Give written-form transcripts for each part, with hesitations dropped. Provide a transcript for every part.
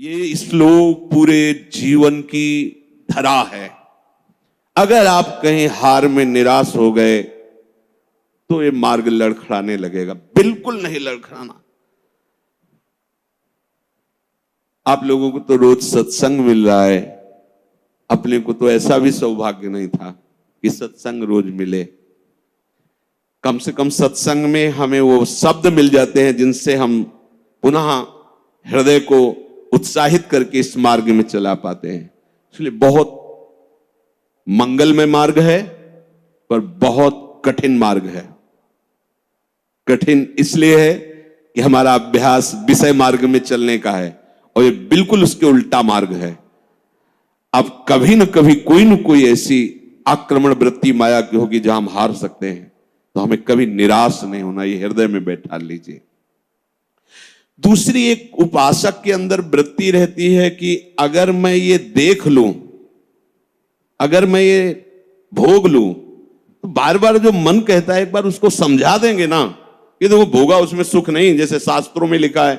ये श्लोक पूरे जीवन की धरा है। अगर आप कहीं हार में निराश हो गए तो ये मार्ग लड़खड़ाने लगेगा। बिल्कुल नहीं लड़खड़ाना। आप लोगों को तो रोज सत्संग मिल रहा है, अपने को तो ऐसा भी सौभाग्य नहीं था कि सत्संग रोज मिले। कम से कम सत्संग में हमें वो शब्द मिल जाते हैं जिनसे हम पुनः हृदय को उत्साहित करके इस मार्ग में चला पाते हैं। इसलिए बहुत मंगलमय मार्ग है, पर बहुत कठिन मार्ग है। कठिन इसलिए है कि हमारा अभ्यास विषय मार्ग में चलने का है, और ये बिल्कुल उसके उल्टा मार्ग है। अब कभी न कभी कोई न कोई ऐसी आक्रमण वृत्ति माया की होगी जहां हम हार सकते हैं, तो हमें कभी निराश नहीं होना, ये हृदय में बैठा लीजिए। दूसरी एक उपासक के अंदर वृत्ति रहती है कि अगर मैं ये देख लूं, अगर मैं ये भोग लूं, तो बार बार जो मन कहता है एक बार उसको समझा देंगे ना कि देखो भोगा उसमें सुख नहीं, जैसे शास्त्रों में लिखा है।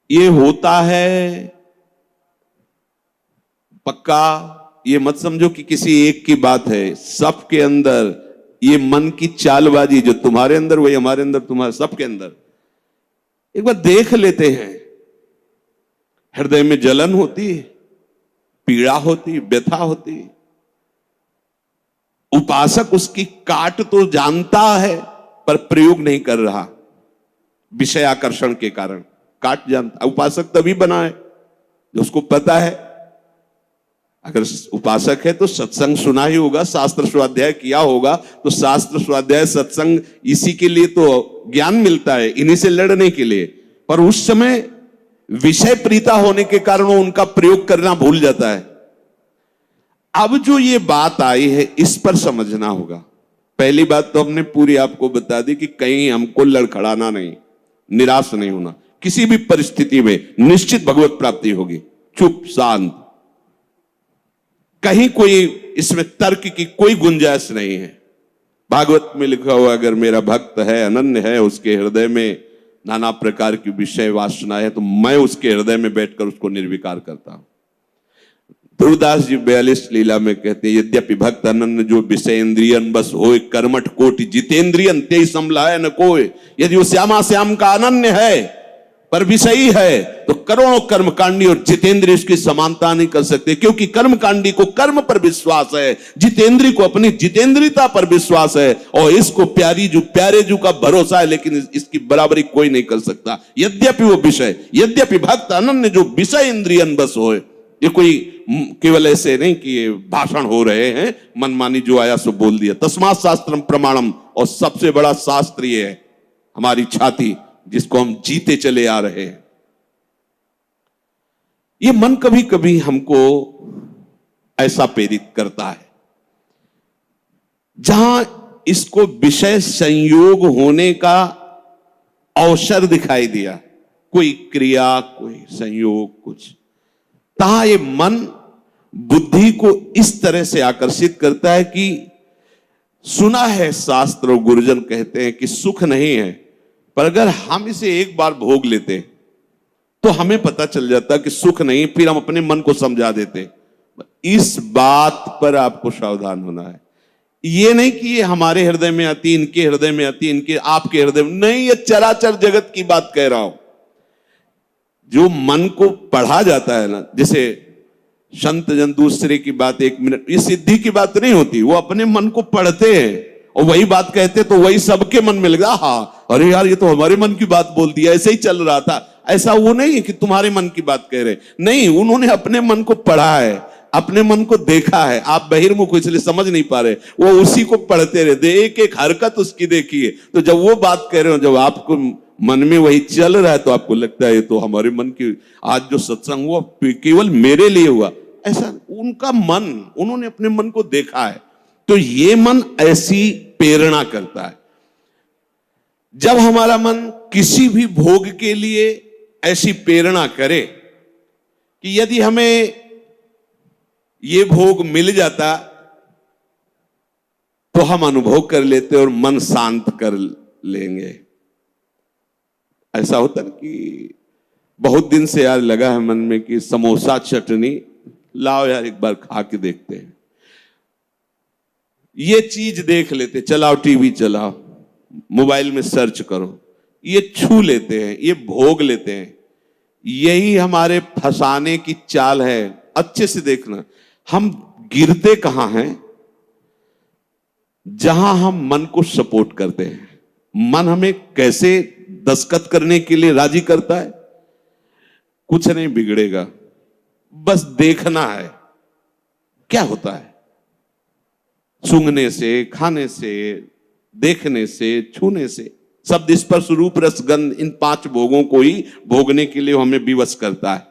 ये होता है पक्का, ये मत समझो कि किसी एक की बात है। सबके अंदर ये मन की चालबाजी, जो तुम्हारे अंदर वही हमारे अंदर, तुम्हारे सबके अंदर। एक बार देख लेते हैं, हृदय में जलन होती है, पीड़ा होती, व्यथा होती। उपासक उसकी काट तो जानता है पर प्रयोग नहीं कर रहा, विषय आकर्षण के कारण काट जानता। उपासक तभी बना है जो उसको पता है। अगर उपासक है तो सत्संग सुना ही होगा, शास्त्र स्वाध्याय किया होगा, तो शास्त्र स्वाध्याय सत्संग इसी के लिए तो ज्ञान मिलता है, इन्हीं से लड़ने के लिए। पर उस समय विषय प्रीता होने के कारण वो उनका प्रयोग करना भूल जाता है। अब जो ये बात आई है इस पर समझना होगा। पहली बात तो हमने पूरी आपको बता दी कि कहीं हमको लड़खड़ाना नहीं, निराश नहीं होना। किसी भी परिस्थिति में निश्चित भगवत प्राप्ति होगी। चुप शांत, कहीं कोई इसमें तर्क की कोई गुंजाइश नहीं है। भागवत में लिखा हुआ, अगर मेरा भक्त है, अनन्य है, उसके हृदय में नाना प्रकार की विषय वासना है, तो मैं उसके हृदय में बैठकर उसको निर्विकार करता हूं। ध्रुवदास जी 42 लीला में कहते हैं, यद्यपि भक्त अनन्य जो विषय इंद्रियन बस होए, कर्मठ कोटि जितेंद्रियन ते समलाय न कोय। यदि वो श्यामा श्याम का अनन्य है पर विषयी है, तो करोड़ों कर्मकांडी और जितेंद्रिय उसकी समानता नहीं कर सकते, क्योंकि कर्मकांडी को कर्म पर विश्वास है, जितेंद्रिय को अपनी जितेंद्रियता पर विश्वास है, और इसको प्यारे जू का भरोसा है, लेकिन इसकी बराबरी कोई नहीं कर सकता। यद्यपि वो विषय, यद्यपि भक्त अनन्य जो विषय इंद्रियन बस होए। ये कोई केवल ऐसे नहीं कि ये भाषण हो रहे हैं, मनमानी जो आया सो बोल दिया। तस्मात् शास्त्रम प्रमाणम, और सबसे बड़ा शास्त्र ये है हमारी छाती, जिसको हम जीते चले आ रहे हैं। ये मन कभी कभी हमको ऐसा प्रेरित करता है, जहां इसको विषय संयोग होने का अवसर दिखाई दिया, कोई क्रिया, कोई संयोग, कुछ, तहां ये मन बुद्धि को इस तरह से आकर्षित करता है कि सुना है शास्त्र और गुरुजन कहते हैं कि सुख नहीं है, पर अगर हम इसे एक बार भोग लेते तो हमें पता चल जाता कि सुख नहीं, फिर हम अपने मन को समझा देते। इस बात पर आपको सावधान होना है। ये नहीं कि ये हमारे हृदय में आती, इनके हृदय में आती, इनके आपके हृदय में नहीं, ये चराचर जगत की बात कह रहा हूं। जो मन को पढ़ा जाता है ना, जैसे संत जन दूसरे की बात 1 मिनट, ये सिद्धि की बात नहीं होती, वो अपने मन को पढ़ते हैं और वही बात कहते, तो वही सबके मन में लगा, हाँ अरे यार ये तो हमारे मन की बात बोल दिया, ऐसे ही चल रहा था। ऐसा वो नहीं है कि तुम्हारे मन की बात कह रहे, नहीं, उन्होंने अपने मन को पढ़ा है, अपने मन को देखा है। आप बहिर्मुख इसलिए समझ नहीं पा रहे, वो उसी को पढ़ते रहते, एक एक हरकत उसकी देखिए। तो जब वो बात कह रहे हो, जब आपको मन में वही चल रहा है, तो आपको लगता है ये तो हमारे मन की, आज जो सत्संग हुआ केवल मेरे लिए हुआ। ऐसा उनका मन, उन्होंने अपने मन को देखा है। तो ये मन ऐसी प्रेरणा करता है। जब हमारा मन किसी भी भोग के लिए ऐसी प्रेरणा करे कि यदि हमें ये भोग मिल जाता तो हम अनुभव कर लेते और मन शांत कर लेंगे। ऐसा होता है कि बहुत दिन से यार लगा है मन में कि समोसा चटनी लाओ यार, एक बार खा के देखते हैं। ये चीज देख लेते, चलाओ टीवी चलाओ, मोबाइल में सर्च करो, ये छू लेते हैं, ये भोग लेते हैं। यही हमारे फंसाने की चाल है। अच्छे से देखना, हम गिरते कहां हैं? जहां हम मन को सपोर्ट करते हैं। मन हमें कैसे दस्तखत करने के लिए राजी करता है? कुछ नहीं बिगड़ेगा, बस देखना है क्या होता है। सूंघने से, खाने से, देखने से, छूने से, शब्द स्पर्श रूप रस गंध, इन 5 भोगों को ही भोगने के लिए हमें विवश करता है।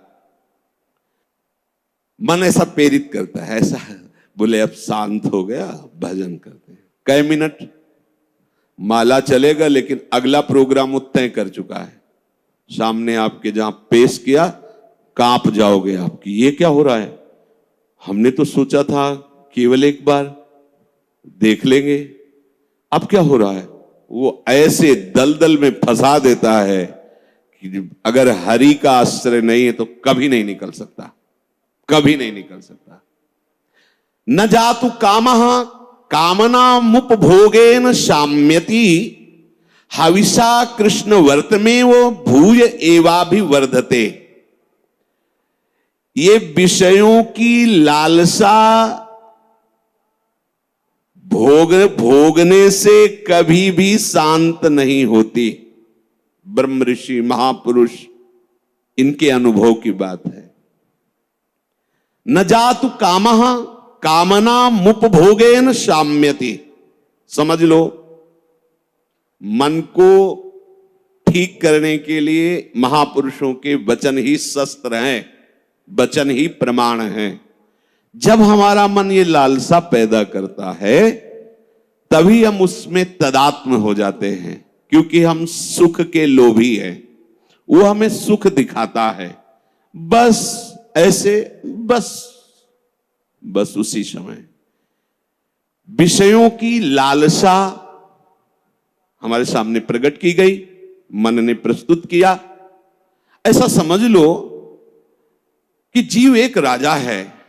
मन ऐसा प्रेरित करता है, ऐसा बोले अब शांत हो गया, भजन करते हैं। कई मिनट माला चलेगा, लेकिन अगला प्रोग्राम वो तय कर चुका है। सामने आपके जहां पेश किया, कांप जाओगे आपकी, ये क्या हो रहा है? हमने तो सोचा था केवल एक बार देख लेंगे, अब क्या हो रहा है? वो ऐसे दलदल में फंसा देता है कि अगर हरि का आश्रय नहीं है तो कभी नहीं निकल सकता, कभी नहीं निकल सकता। न जातु कामः कामनामुपभोगेन शाम्यति, हविषा कृष्ण वर्तमेव भूय एवाभिवर्धते। ये विषयों की लालसा भोगने से कभी भी शांत नहीं होती। ब्रह्म ऋषि महापुरुष इनके अनुभव की बात है। न जातु कामः कामनामुपभोगेन शाम्यति। समझ लो, मन को ठीक करने के लिए महापुरुषों के वचन ही शस्त्र हैं, वचन ही प्रमाण हैं। जब हमारा मन ये लालसा पैदा करता है, तभी हम उसमें तदात्म हो जाते हैं, क्योंकि हम सुख के लोभी हैं। वो हमें सुख दिखाता है, बस ऐसे, बस उसी समय विषयों की लालसा हमारे सामने प्रकट की गई, मन ने प्रस्तुत किया। ऐसा समझ लो कि जीव एक राजा है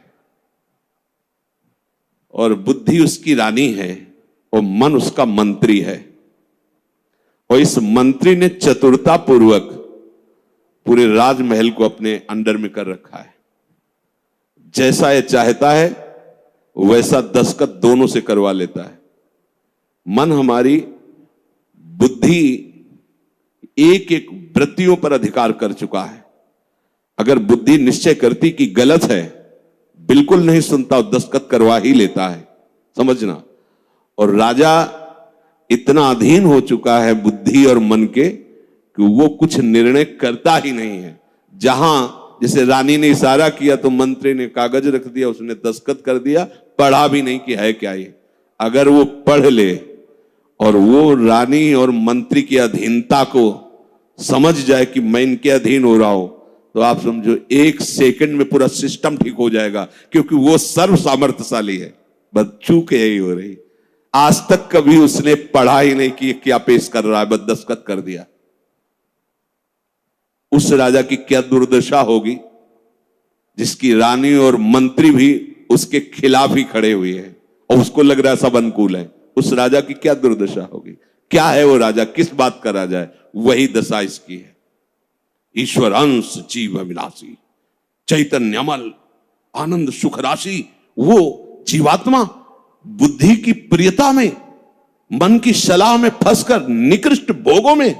और बुद्धि उसकी रानी है और मन उसका मंत्री है। और इस मंत्री ने चतुरता पूर्वक पूरे राजमहल को अपने अंडर में कर रखा है। जैसा ये चाहता है वैसा दस्तखत दोनों से करवा लेता है। मन, हमारी बुद्धि एक एक वृत्तियों पर अधिकार कर चुका है। अगर बुद्धि निश्चय करती कि गलत है, बिल्कुल नहीं सुनता और दस्तखत करवा ही लेता है, समझना। और राजा इतना अधीन हो चुका है बुद्धि और मन के कि वो कुछ निर्णय करता ही नहीं है। जहां जैसे रानी ने इशारा किया तो मंत्री ने कागज रख दिया, उसने दस्तखत कर दिया, पढ़ा भी नहीं कि है क्या ये। अगर वो पढ़ ले और वो रानी और मंत्री की अधीनता को समझ जाए कि मैं इनके अधीन हो रहा हूं, तो आप समझो 1 सेकंड में पूरा सिस्टम ठीक हो जाएगा, क्योंकि वो सर्व सामर्थ्यशाली है। बस चूक यही हो रही, आज तक कभी उसने पढ़ा ही नहीं कि क्या पेश कर रहा है, बस दस्तखत कर दिया। उस राजा की क्या दुर्दशा होगी जिसकी रानी और मंत्री भी उसके खिलाफ ही खड़े हुए हैं और उसको लग रहा है सब अनुकूल है। उस राजा की क्या दुर्दशा होगी? क्या है वो राजा, किस बात का राजा है? वही दशा इसकी है। ईश्वर अंश जीव अविनाशी, चैतन्य अमल, आनंद सुख राशि। वो जीवात्मा बुद्धि की प्रियता में, मन की सलाह में फंसकर निकृष्ट भोगों में,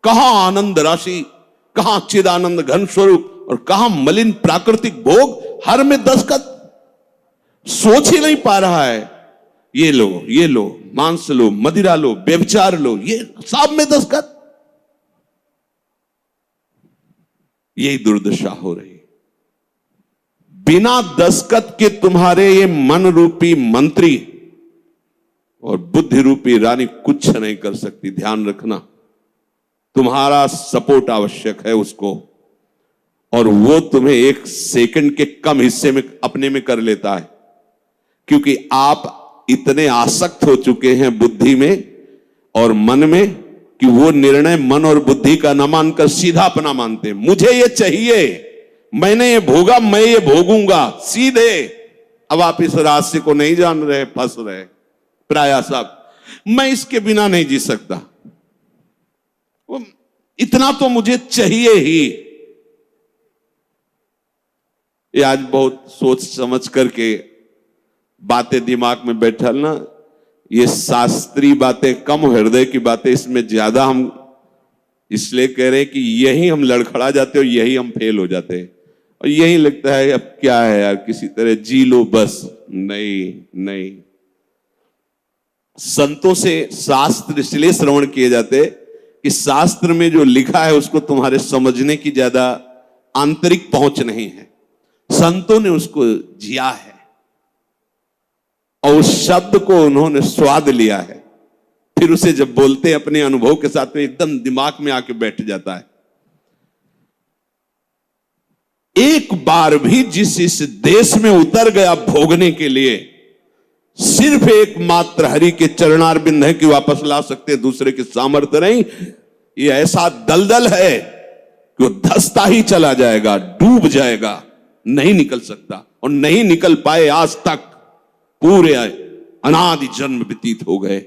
कहां आनंद राशि, कहां चिदानंद घन स्वरूप और कहां मलिन प्राकृतिक भोग, हर में दस्तखत। सोच ही नहीं पा रहा है। ये लो, मांस लो, मदिरा लो, व्यभिचार लो, ये सब में दस्तखत। यही दुर्दशा हो रही। बिना दस्तखत के तुम्हारे ये मन रूपी मंत्री और बुद्धि रूपी रानी कुछ नहीं कर सकती। ध्यान रखना, तुम्हारा सपोर्ट आवश्यक है उसको, और वो तुम्हें 1 सेकंड के कम हिस्से में अपने में कर लेता है, क्योंकि आप इतने आसक्त हो चुके हैं बुद्धि में और मन में कि वो निर्णय मन और बुद्धि का न मानकर सीधा अपना मानते। मुझे ये चाहिए, मैंने ये भोगा, मैं ये भोगूंगा, सीधे। अब आप इस रास्ते को नहीं जान रहे, फंस रहे प्राय सब। मैं इसके बिना नहीं जी सकता, इतना तो मुझे चाहिए ही। ये आज बहुत सोच समझ करके बातें दिमाग में बैठल ना, ये शास्त्रीय बातें कम, हृदय की बातें इसमें ज्यादा हम इसलिए कह रहे हैं कि यही हम लड़खड़ा जाते और यही हम फेल हो जाते हैं। और यही लगता है अब क्या है यार, किसी तरह जी लो बस। नहीं नहीं, संतों से शास्त्र इसलिए श्रवण किए जाते कि शास्त्र में जो लिखा है उसको तुम्हारे समझने की ज्यादा आंतरिक पहुंच नहीं है, संतों ने उसको जिया है और उस शब्द को उन्होंने स्वाद लिया है, फिर उसे जब बोलते अपने अनुभव के साथ में एकदम दिमाग में आके बैठ जाता है। एक बार भी जिस इस देश में उतर गया भोगने के लिए, सिर्फ एकमात्र हरि के चरणारविंद है कि वापस ला सकते, दूसरे के सामर्थ्य नहीं। ये ऐसा दलदल है कि वो धंसता ही चला जाएगा, डूब जाएगा, नहीं निकल सकता और नहीं निकल पाए आज तक। पूरे अनादि जन्म व्यतीत हो गए।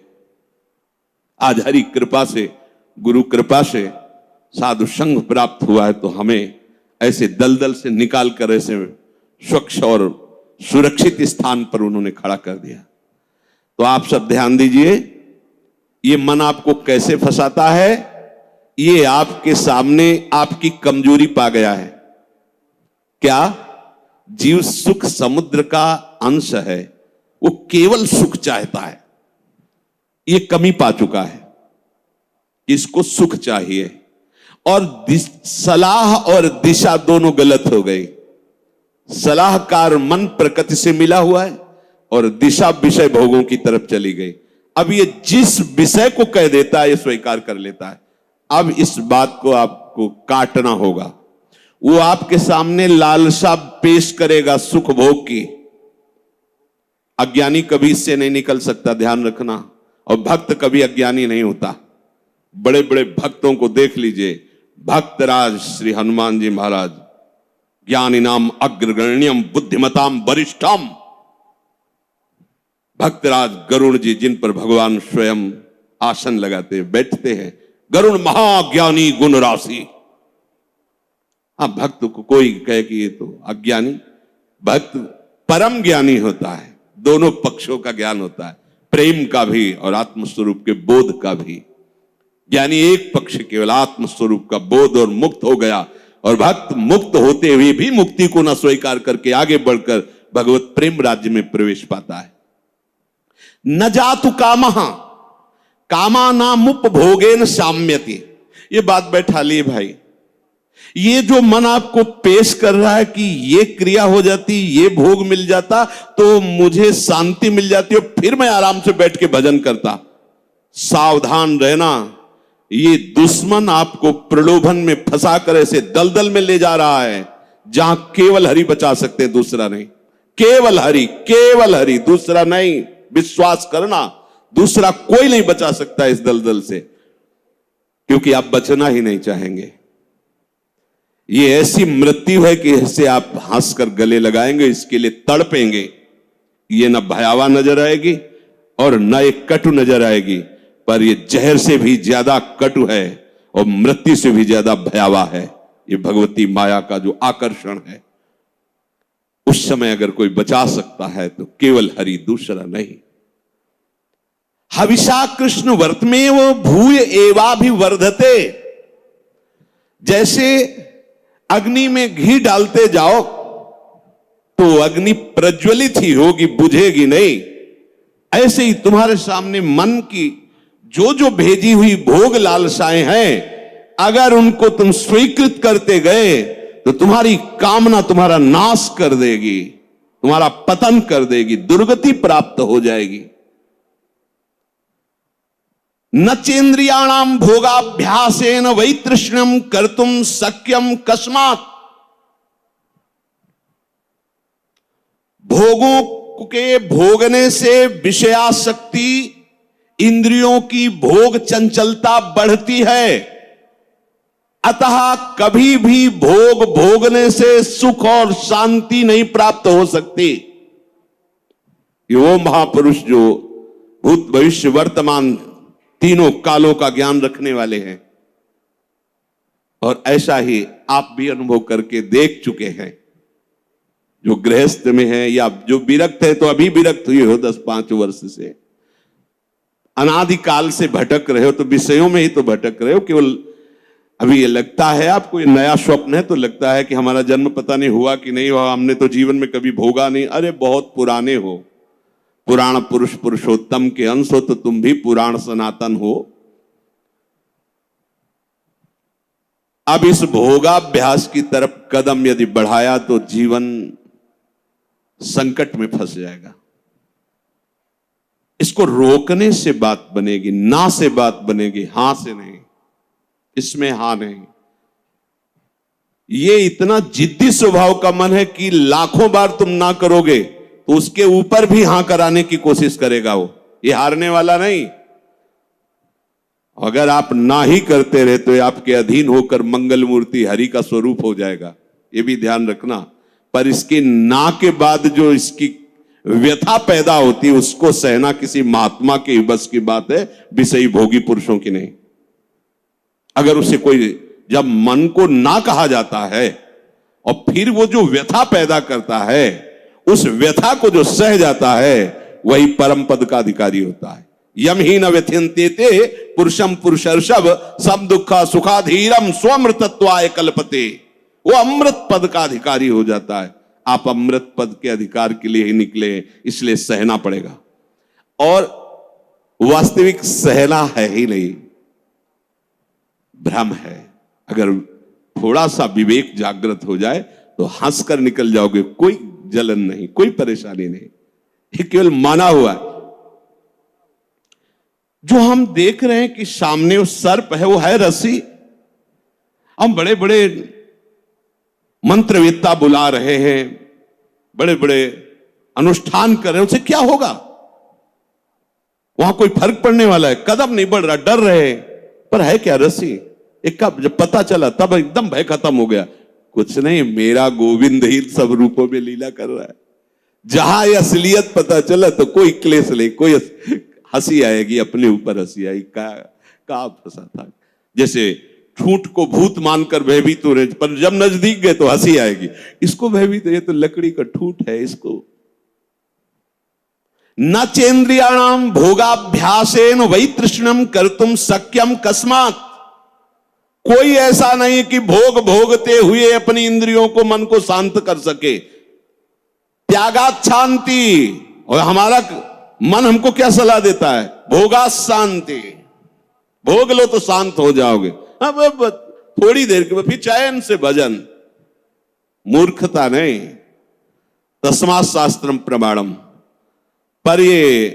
आज हरि कृपा से, गुरु कृपा से साधु संग प्राप्त हुआ है, तो हमें ऐसे दलदल से निकाल कर ऐसे स्वच्छ और सुरक्षित स्थान पर उन्होंने खड़ा कर दिया। तो आप सब ध्यान दीजिए, ये मन आपको कैसे फंसाता है। ये आपके सामने आपकी कमजोरी पा गया है। क्या? जीव सुख समुद्र का अंश है, वो केवल सुख चाहता है। ये कमी पा चुका है, इसको सुख चाहिए। और सलाह और दिशा दोनों गलत हो गई। सलाहकार मन प्रकृति से मिला हुआ है और दिशा विषय भोगों की तरफ चली गई। अब ये जिस विषय को कह देता है ये स्वीकार कर लेता है। अब इस बात को आपको काटना होगा। वो आपके सामने लालसा पेश करेगा सुख भोग की। अज्ञानी कभी इससे नहीं निकल सकता, ध्यान रखना। और भक्त कभी अज्ञानी नहीं होता। बड़े बड़े भक्तों को देख लीजिए, भक्तराज श्री हनुमान जी महाराज, ज्ञानी नाम अग्रगण्यम बुद्धिमताम वरिष्ठम। भक्तराज गरुड़ जी, जिन पर भगवान स्वयं आसन लगाते बैठते हैं, गरुड़ महाज्ञानी गुण राशि। हाँ, भक्त को कोई कहे कि ये तो अज्ञानी, भक्त परम ज्ञानी होता है। दोनों पक्षों का ज्ञान होता है, प्रेम का भी और आत्मस्वरूप के बोध का भी। ज्ञानी एक पक्ष केवल आत्मस्वरूप का बोध और मुक्त हो गया, और भक्त मुक्त होते हुए भी मुक्ति को न स्वीकार करके आगे बढ़कर भगवत प्रेम राज्य में प्रवेश पाता है। न जातु कामः कामानामुपभोगेन साम्यति। ये बात बैठा लिए भाई। ये जो मन आपको पेश कर रहा है कि ये क्रिया हो जाती, ये भोग मिल जाता तो मुझे शांति मिल जाती और फिर मैं आराम से बैठ के भजन करता, सावधान रहना। ये दुश्मन आपको प्रलोभन में फंसा कर ऐसे दलदल में ले जा रहा है जहां केवल हरि बचा सकते, दूसरा नहीं। केवल हरि, केवल हरि, दूसरा नहीं। विश्वास करना, दूसरा कोई नहीं बचा सकता इस दलदल से, क्योंकि आप बचना ही नहीं चाहेंगे। ये ऐसी मृत्यु है कि इससे आप हंसकर गले लगाएंगे, इसके लिए तड़पेंगे। ये न भयावह नजर आएगी और न एक कटु नजर आएगी, पर ये जहर से भी ज्यादा कटु है और मृत्यु से भी ज्यादा भयावह है। ये भगवती माया का जो आकर्षण है, उस समय अगर कोई बचा सकता है तो केवल हरि, दूसरा नहीं। हविषा कृष्ण वर्तमेव भूय एवाभिवर्धते। जैसे अग्नि में घी डालते जाओ तो अग्नि प्रज्वलित ही होगी, बुझेगी नहीं। ऐसे ही तुम्हारे सामने मन की जो जो भेजी हुई भोग लालसाएं हैं, अगर उनको तुम स्वीकृत करते गए तो तुम्हारी कामना तुम्हारा नाश कर देगी, तुम्हारा पतन कर देगी, दुर्गति प्राप्त हो जाएगी। न चेन्द्रियाणाम भोगाभ्यासेन वैतृष्ण्यम कर्तुम शक्यम कस्मात्। भोगों के भोगने से विषयासक्ति इंद्रियों की भोग चंचलता बढ़ती है। अतः कभी भी भोग भोगने से सुख और शांति नहीं प्राप्त हो सकती। ये वो महापुरुष जो भूत भविष्य वर्तमान तीनों कालों का ज्ञान रखने वाले हैं, और ऐसा ही आप भी अनुभव करके देख चुके हैं। जो गृहस्थ में है या जो विरक्त है, तो अभी विरक्त हुए हो 10-5 वर्ष से, अनादिकाल से भटक रहे हो, तो विषयों में ही तो भटक रहे हो। केवल अभी ये लगता है आपको, ये नया स्वप्न है, तो लगता है कि हमारा जन्म पता नहीं हुआ कि नहीं हुआ, हमने तो जीवन में कभी भोगा नहीं। अरे बहुत पुराने हो, पुराण पुरुष पुरुषोत्तम के अंश हो, तो तुम भी पुराण सनातन हो। अब इस भोगाभ्यास की तरफ कदम यदि बढ़ाया तो जीवन संकट में फंस जाएगा। इसको रोकने से बात बनेगी, ना से बात बनेगी, हां से नहीं। इसमें हां नहीं। ये इतना जिद्दी स्वभाव का मन है कि लाखों बार तुम ना करोगे तो उसके ऊपर भी हां कराने की कोशिश करेगा वो। ये हारने वाला नहीं। अगर आप ना ही करते रहे तो आपके अधीन होकर मंगल मूर्ति हरि का स्वरूप हो जाएगा, ये भी ध्यान रखना। पर इसके ना के बाद जो इसकी व्यथा पैदा होती है, उसको सहना किसी महात्मा के बस की बात है, विषयी भोगी पुरुषों की नहीं। अगर उसे कोई, जब मन को ना कहा जाता है और फिर वो जो व्यथा पैदा करता है, उस व्यथा को जो सह जाता है, वही परम पद का अधिकारी होता है। यम ही न व्यथ्यन्ते पुरुषम पुरुषर्षभ सम दुखा सुखाधीरम स्वमृतत्वाय कल्पते। वो अमृत पद का अधिकारी हो जाता है। आप अमृत पद के अधिकार के लिए ही निकले, इसलिए सहना पड़ेगा। और वास्तविक सहना है ही नहीं, भ्रम है। अगर थोड़ा सा विवेक जागृत हो जाए तो हंसकर निकल जाओगे, कोई जलन नहीं, कोई परेशानी नहीं। ये केवल माना हुआ है। जो हम देख रहे हैं कि सामने वो सर्प है, वो है रस्सी। हम बड़े बड़े मंत्रवेत्ता बुला रहे हैं, बड़े बड़े अनुष्ठान कर रहे हैं, उससे क्या होगा? वहां कोई फर्क पड़ने वाला है? कदम नहीं बढ़ रहा, डर रहे, पर है क्या रस्सी। एक का जब पता चला तब एकदम भय खत्म हो गया। कुछ नहीं, मेरा गोविंद ही सब रूपों में लीला कर रहा है। जहां ये असलियत पता चला तो कोई क्लेश नहीं, कोई हंसी आएगी, अपने ऊपर हंसी आएगी। का फंसा था। जैसे ठूंठ को भूत मानकर भयभीत हो रहे, पर जब नजदीक गए तो हंसी आएगी। इसको भयभीत, ये तो लकड़ी का ठूंठ है। इसको न चेन्द्रियाणाम भोगाभ्यासेन वै तृष्णम कर्तुम शक्यम कस्मात्। कोई ऐसा नहीं कि भोग भोगते हुए अपनी इंद्रियों को, मन को शांत कर सके। त्यागात शांति। और हमारा मन हमको क्या सलाह देता है? भोगा शांति। भोग लो तो शांत हो जाओगे। अब थोड़ी देर के बाद फिर चैन से भजन। मूर्खता नहीं, तस्मात् शास्त्रम प्रमाणम। पर ये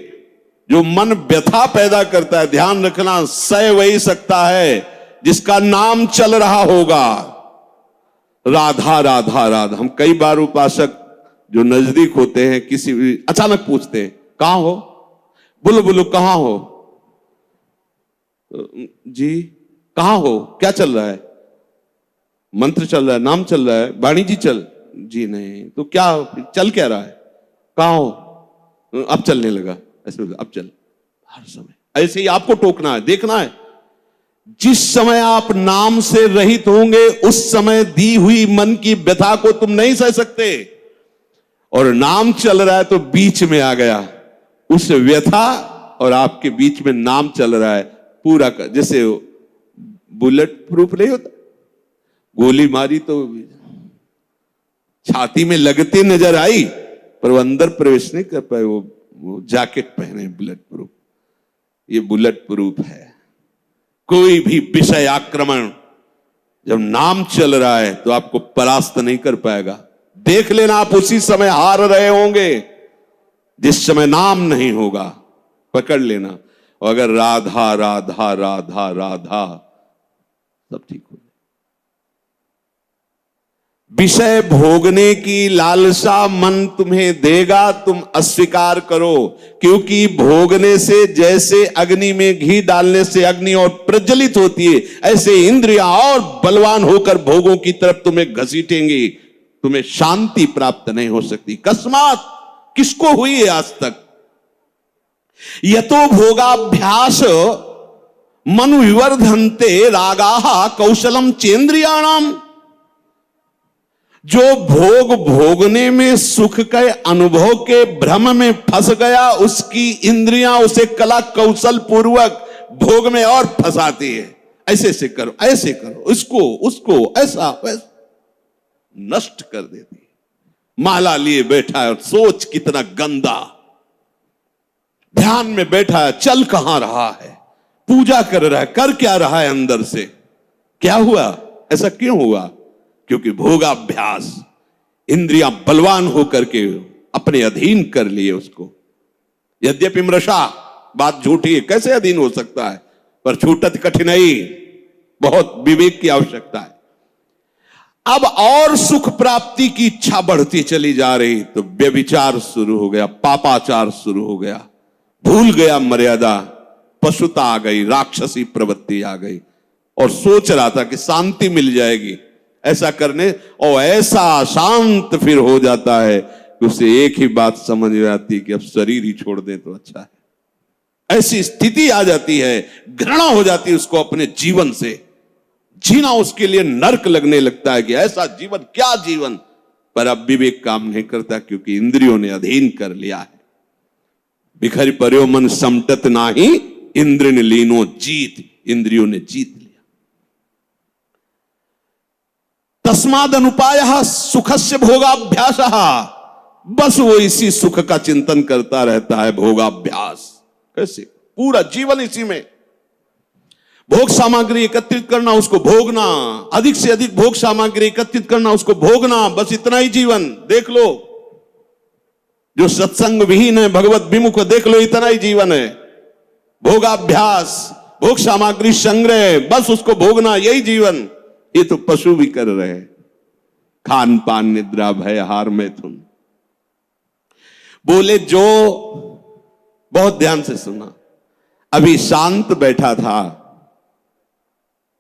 जो मन व्यथा पैदा करता है, ध्यान रखना, सह वही सकता है जिसका नाम चल रहा होगा। राधा राधा राधा। हम कई बार उपासक जो नजदीक होते हैं, किसी भी अचानक पूछते हैं, कहां हो? बोलो बोलो, कहां हो? जी कहां हो? क्या चल रहा है? मंत्र चल रहा है, नाम चल रहा है, वाणी जी चल। जी नहीं, तो क्या चल क्या रहा है? कहां हो? अब चलने लगा। ऐसे अब चल। हर समय ऐसे ही आपको टोकना है, देखना है। जिस समय आप नाम से रहित होंगे, उस समय दी हुई मन की व्यथा को तुम नहीं सह सकते। और नाम चल रहा है तो बीच में आ गया, उस व्यथा और आपके बीच में नाम चल रहा है पूरा का। जैसे बुलेट प्रूफ नहीं होता, गोली मारी तो छाती में लगते नजर आई, पर वो अंदर प्रवेश नहीं कर पाए। वो जैकेट पहने बुलेट प्रूफ। ये बुलेट प्रूफ है। कोई भी विषय आक्रमण जब नाम चल रहा है तो आपको परास्त नहीं कर पाएगा। देख लेना, आप उसी समय हार रहे होंगे जिस समय नाम नहीं होगा। पकड़ लेना। और अगर राधा राधा राधा राधा, सब ठीक हो जाए। विषय भोगने की लालसा मन तुम्हें देगा, तुम अस्वीकार करो। क्योंकि भोगने से जैसे अग्नि में घी डालने से अग्नि और प्रज्वलित होती है, ऐसे इंद्रियां और बलवान होकर भोगों की तरफ तुम्हें घसीटेंगी। तुम्हें शांति प्राप्त नहीं हो सकती। अकस्मात किसको हुई है आज तक? यतो भोगाभ्यास मनु विवर्धन्ते रागाः कौशलम चेन्द्रियाणाम। जो भोग भोगने में सुख के अनुभव के भ्रम में फंस गया, उसकी इंद्रियां उसे कला कौशल पूर्वक भोग में और फंसाती है। ऐसे करो, ऐसे करो, इसको उसको ऐसा वैसा नष्ट कर देती है। माला लिए बैठा है और सोच कितना गंदा, ध्यान में बैठा है, चल कहां रहा है, पूजा कर रहा है, कर क्या रहा है अंदर से? क्या हुआ? ऐसा क्यों हुआ? क्योंकि भोगाभ्यास, इंद्रियां बलवान होकर के अपने अधीन कर लिए उसको। यद्यपि मृषा, बात झूठी है, कैसे अधीन हो सकता है? पर छूटत कठिनाई, बहुत विवेक की आवश्यकता है। अब और सुख प्राप्ति की इच्छा बढ़ती चली जा रही, तो व्यभिचार शुरू हो गया, पापाचार शुरू हो गया, भूल गया मर्यादा, पशुता आ गई, राक्षसी प्रवृत्ति आ गई, और सोच रहा था कि शांति मिल जाएगी ऐसा करने, और ऐसा शांत फिर हो जाता है कि उसे एक ही बात समझ में आती है कि अब शरीर ही छोड़ दे तो अच्छा है। ऐसी स्थिति आ जाती है, घृणा हो जाती है उसको अपने जीवन से, जीना उसके लिए नरक लगने लगता है कि ऐसा जीवन, क्या जीवन। पर अब विवेक काम नहीं करता, क्योंकि इंद्रियों ने अधीन कर लिया है। बिखर पर्यो मन समटत नाही, इंद्र ने लीनो जीत, इंद्रियों ने जीत लिया। तस्माद अनुपाय सुखस्य भोगाभ्यास, बस वो इसी सुख का चिंतन करता रहता है। भोगाभ्यास कैसे? पूरा जीवन इसी में, भोग सामग्री एकत्रित करना, उसको भोगना, अधिक से अधिक भोग सामग्री एकत्रित करना, उसको भोगना, बस इतना ही जीवन। देख लो जो सत्संग विहीन है, भगवत विमुख, देख लो इतना ही जीवन है। भोगाभ्यास, भोग सामग्री संग्रह, बस उसको भोगना, यही जीवन। ये तो पशु भी कर रहे हैं। खान पान निद्रा भय हार मैथुन। बोले जो, बहुत ध्यान से सुना, अभी शांत बैठा था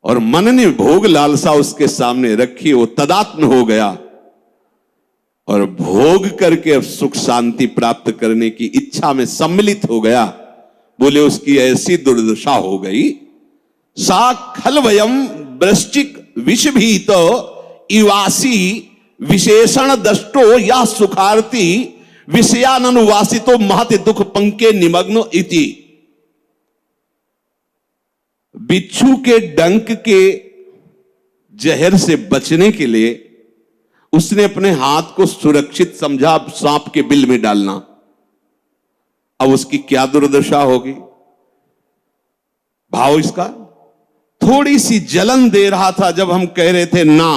और मन ने भोग लालसा उसके सामने रखी, वो तदात्म हो गया और भोग करके अब सुख शांति प्राप्त करने की इच्छा में सम्मिलित हो गया। बोले उसकी ऐसी दुर्दशा हो गई, सा खलवयम वृश्चिक विषभीत इवासी विशेषण दष्टो या सुखार्थी विषयानुवासितो महति दुख पंके निमग्नो इति। बिच्छू के डंक के जहर से बचने के लिए उसने अपने हाथ को सुरक्षित समझा सांप के बिल में डालना। अब उसकी क्या दुर्दशा होगी? भाव इसका, थोड़ी सी जलन दे रहा था जब हम कह रहे थे ना,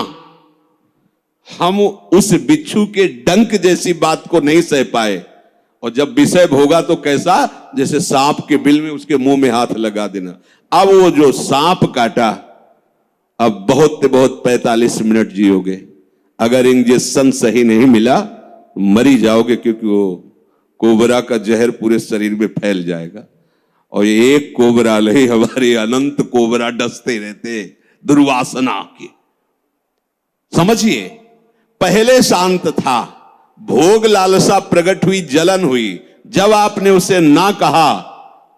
हम उस बिच्छू के डंक जैसी बात को नहीं सह पाए, और जब विषय भोगा तो कैसा, जैसे सांप के बिल में उसके मुंह में हाथ लगा देना। अब वो जो सांप काटा, अब बहुत 45 मिनट जियोगे। अगर इंजेक्शन सही नहीं मिला मरी जाओगे, क्योंकि वो कोबरा का जहर पूरे शरीर में फैल जाएगा। और ये एक कोबरा नहीं, हमारे अनंत कोबरा डसते रहते दुर्वासना के। समझिए, पहले शांत था, भोग लालसा प्रकट हुई, जलन हुई। जब आपने उसे ना कहा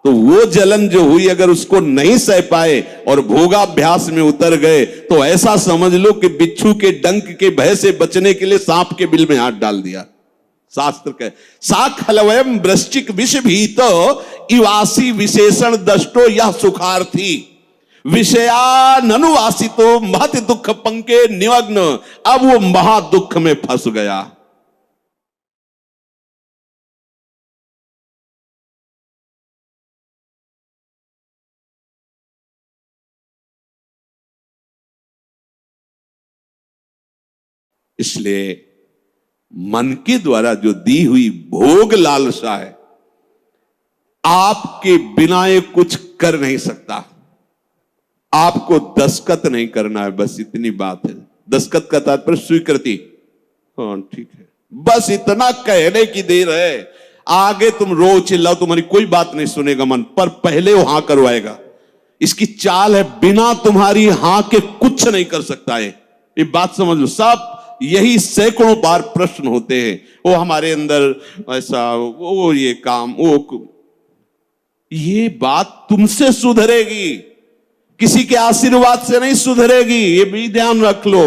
तो वो जलन जो हुई, अगर उसको नहीं सह पाए और भोगाभ्यास में उतर गए, तो ऐसा समझ लो कि बिच्छू के डंक के भय से बचने के लिए सांप के बिल में हाथ डाल दिया। शास्त्र कहे सा खलवयम वृश्चिक विष भीत इवासी विशेषण दष्टो यह सुखार्थी विषयानुवासितो महत दुख पंके निमग्न। अब वो महा दुख में फंस गया। इसलिए मन के द्वारा जो दी हुई भोग लालसा है, आपके बिना ये कुछ कर नहीं सकता। आपको दस्तखत नहीं करना है, बस इतनी बात है। दस्तखत का तात्पर्य स्वीकृति। हाँ ठीक है, बस इतना कहने की देर है, आगे तुम रो चिल्लाओ, तुम्हारी कोई बात नहीं सुनेगा मन, पर पहले वो हां करवाएगा। इसकी चाल है, बिना तुम्हारी हां के कुछ नहीं कर सकता है। ये बात समझ लो। सब यही सैकड़ों बार प्रश्न होते हैं, वो हमारे अंदर ऐसा, वो ये काम, वो ये बात तुमसे सुधरेगी, किसी के आशीर्वाद से नहीं सुधरेगी। ये भी ध्यान रख लो,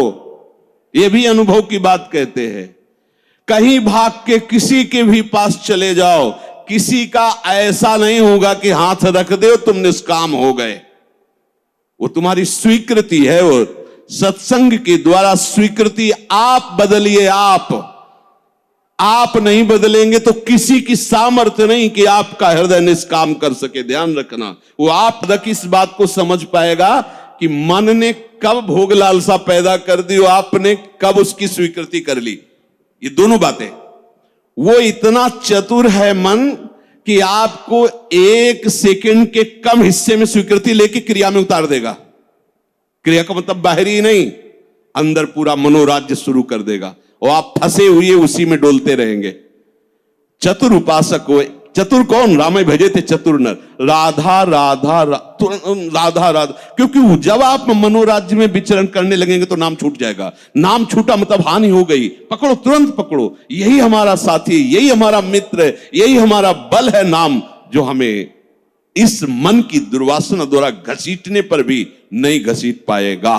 ये भी अनुभव की बात कहते हैं। कहीं भाग के किसी के भी पास चले जाओ, किसी का ऐसा नहीं होगा कि हाथ रख दे तुम निष्काम हो गए। वो तुम्हारी स्वीकृति है, वो सत्संग के द्वारा स्वीकृति। आप बदलिए, आप नहीं बदलेंगे तो किसी की सामर्थ्य नहीं कि आपका हृदय निष्काम कर सके। ध्यान रखना, वो आप तक इस बात को समझ पाएगा कि मन ने कब भोग लालसा पैदा कर दी और आपने कब उसकी स्वीकृति कर ली। ये दोनों बातें, वो इतना चतुर है मन कि आपको 1 सेकंड के कम हिस्से में स्वीकृति लेके क्रिया में उतार देगा। क्रिया का मतलब बाहरी नहीं, अंदर पूरा मनोराज्य शुरू कर देगा और आप फंसे हुए उसी में डोलते रहेंगे। चतुर उपासक हो। चतुर कौन? रामे भजे थे चतुर नर। राधा राधा राधा राधा, क्योंकि जब आप मनोराज्य में विचरण करने लगेंगे तो नाम छूट जाएगा। नाम छूटा मतलब हानि हो गई। पकड़ो, तुरंत पकड़ो। यही हमारा साथी, यही हमारा मित्र, यही हमारा बल है नाम, जो हमें इस मन की दुर्वासना द्वारा घसीटने पर भी नहीं घसीट पाएगा।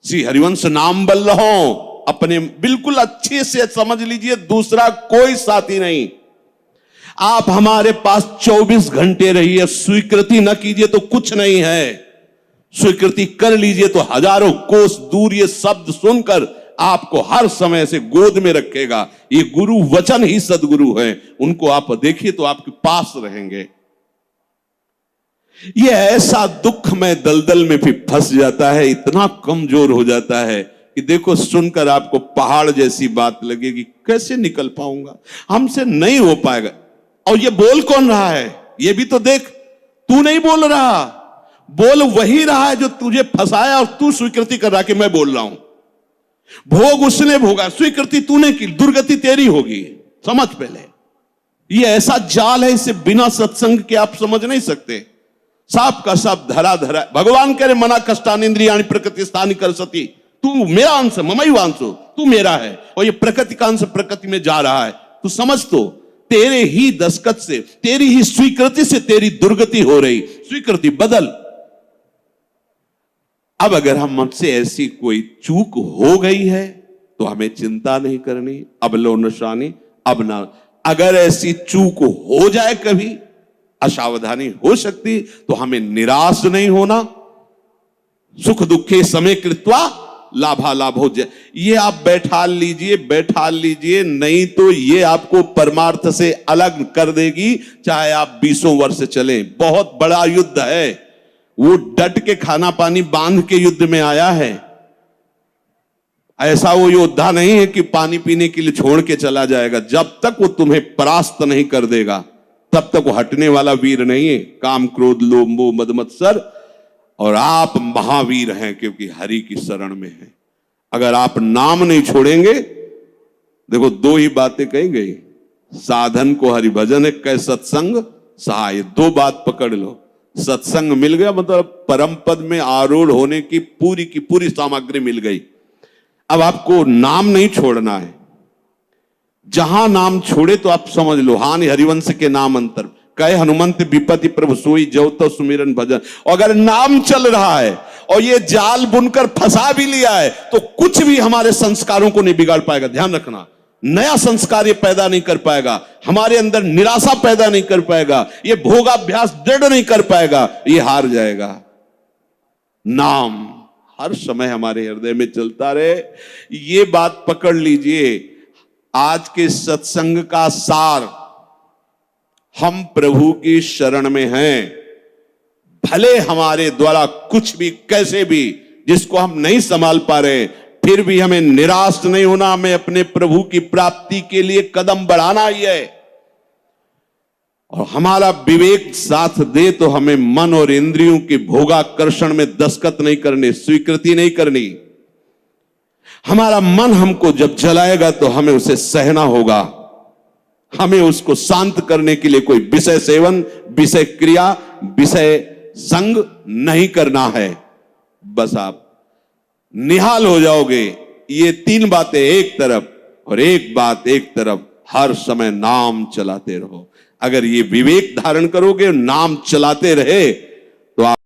श्री हरिवंश नाम बल रहो अपने, बिल्कुल अच्छे से समझ लीजिए, दूसरा कोई साथी नहीं। आप हमारे पास 24 घंटे रहिए, स्वीकृति न कीजिए तो कुछ नहीं है, स्वीकृति कर लीजिए तो हजारों कोस दूर ये शब्द सुनकर आपको हर समय से गोद में रखेगा। ये गुरु वचन ही सदगुरु हैं, उनको आप देखिए तो आपके पास रहेंगे। ये ऐसा दुख में दलदल में भी फंस जाता है, इतना कमजोर हो जाता है कि देखो, सुनकर आपको पहाड़ जैसी बात लगेगी, कैसे निकल पाऊंगा, हमसे नहीं हो पाएगा। और ये बोल कौन रहा है? ये भी तो देख, तू नहीं बोल रहा, बोल वही रहा है जो तुझे फंसाया और तू स्वीकृति कर रहा कि मैं बोल रहा हूं। भोग उसने भोगा, स्वीकृति तूने की, दुर्गति तेरी होगी। समझ पहले, ये ऐसा जाल है, इसे बिना सत्संग के आप समझ नहीं सकते। साप का साप धरा धरा। भगवान करे मना कष्टान इंद्रियाणि प्रकृति स्थानी कर सती, तू मेरा अंश, ममई अंशो, तू मेरा है, और ये प्रकृति का अंश प्रकृति में जा रहा है। तू समझ, तो तेरे ही दस्तखत से, तेरी ही स्वीकृति से तेरी दुर्गति हो रही। स्वीकृति बदल। अब अगर हम हमसे ऐसी कोई चूक हो गई है तो हमें चिंता नहीं करनी। अब लो नशानी, अब ना। अगर ऐसी चूक हो जाए, कभी असावधानी हो सकती, तो हमें निराश नहीं होना। सुख दुखे समय कृत्वा लाभा लाभ हो जाए, ये आप बैठा लीजिए, नहीं तो ये आपको परमार्थ से अलग कर देगी, चाहे आप 20 वर्ष चलें। बहुत बड़ा युद्ध है, वो डट के खाना पानी बांध के युद्ध में आया है। ऐसा वो योद्धा नहीं है कि पानी पीने के लिए छोड़ के चला जाएगा। जब तक वो तुम्हें परास्त नहीं कर देगा तब तक वो हटने वाला वीर नहीं है। काम क्रोध लोभ मोह मद मत्सर, और आप महावीर हैं क्योंकि हरि की शरण में हैं। अगर आप नाम नहीं छोड़ेंगे, देखो 2 ही बातें कही गई, साधन को हरि भजन है, कै सत्संग सहाय। 2 बात पकड़ लो, सत्संग मिल गया मतलब परम पद में आरूढ़ होने की पूरी सामग्री मिल गई। अब आपको नाम नहीं छोड़ना है। जहां नाम छोड़े तो आप समझ लो, हानि हरिवंश के नाम अंतर कहे हनुमंत विपत्ति प्रभु सोई जो तो सुमिरन भजन। अगर नाम चल रहा है और ये जाल बुनकर फंसा भी लिया है तो कुछ भी हमारे संस्कारों को नहीं बिगाड़ पाएगा। ध्यान रखना, नया संस्कार ये पैदा नहीं कर पाएगा, हमारे अंदर निराशा पैदा नहीं कर पाएगा, ये भोगाभ्यास दृढ़ नहीं कर पाएगा, ये हार जाएगा। नाम हर समय हमारे हृदय में चलता रहे, ये बात पकड़ लीजिए। आज के सत्संग का सार, हम प्रभु की शरण में हैं। भले हमारे द्वारा कुछ भी कैसे भी जिसको हम नहीं संभाल पा रहे, फिर भी हमें निराश नहीं होना, हमें अपने प्रभु की प्राप्ति के लिए कदम बढ़ाना ही है। और हमारा विवेक साथ दे तो हमें मन और इंद्रियों के भोगाकर्षण में दस्तखत नहीं करने, स्वीकृति नहीं करनी। हमारा मन हमको जब जलाएगा तो हमें उसे सहना होगा। हमें उसको शांत करने के लिए कोई विषय सेवन, विषय क्रिया, विषय संग नहीं करना है। बस आप निहाल हो जाओगे। ये तीन बातें एक तरफ और एक बात एक तरफ, हर समय नाम चलाते रहो। अगर ये विवेक धारण करोगे, नाम चलाते रहे, तो आप